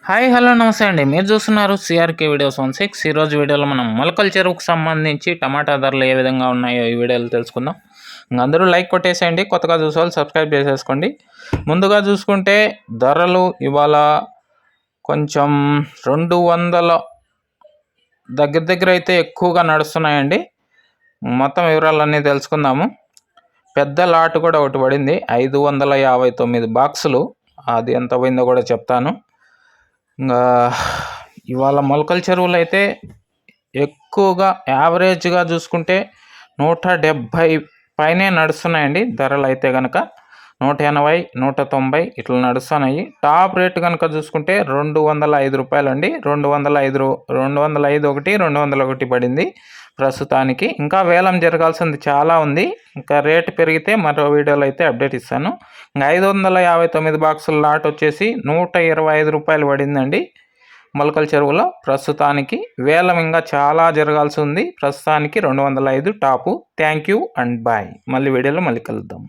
Hi hello నమస్తే అండి. మీరు చూస్తున్నారు సిఆర్కే వీడియోస్ 16. ఈరోజు వీడియోలో మనం మొలకల చెరువుకు సంబంధించి టమాటా ధరలు ఏ విధంగా ఉన్నాయో ఈ వీడియోలో తెలుసుకుందాం. అందరూ లైక్ కొట్టేసేయండి, కొత్తగా చూసేవాళ్ళు సబ్స్క్రైబ్ చేసేసుకోండి. ముందుగా చూసుకుంటే ధరలు ఇవాళ కొంచెం 200 దగ్గర అయితే ఎక్కువగా నడుస్తున్నాయండి. మొత్తం వివరాలన్నీ తెలుసుకుందాము. పెద్ద లాట్ కూడా ఒకటి పడింది, 559 బాక్సులు. అది ఎంత పోయిందో కూడా చెప్తాను. ఇంకా ఇవాళ మొలకల చెరువులు అయితే ఎక్కువగా యావరేజ్గా చూసుకుంటే 170 పైనే నడుస్తున్నాయండి. ధరలు అయితే కనుక 180, 190 ఇట్లా నడుస్తున్నాయి. టాప్ రేట్ కనుక చూసుకుంటే 205 రూపాయలు అండి. 205 ఒకటి, 201 పడింది ప్రస్తుతానికి. ఇంకా వేలం జరగాల్సింది చాలా ఉంది. ఇంకా రేటు పెరిగితే మరో వీడియోలో అయితే అప్డేట్ ఇస్తాను. 559 బాక్సుల లాట్ వచ్చేసి 125 రూపాయలు పడిందండి మొలకల చెరువులో ప్రస్తుతానికి. వేలం ఇంకా చాలా జరగాల్సి ఉంది. ప్రస్తుతానికి 205 top. Thank you and bye. మళ్ళీ వీడియోలో మళ్ళీ కలుద్దాం.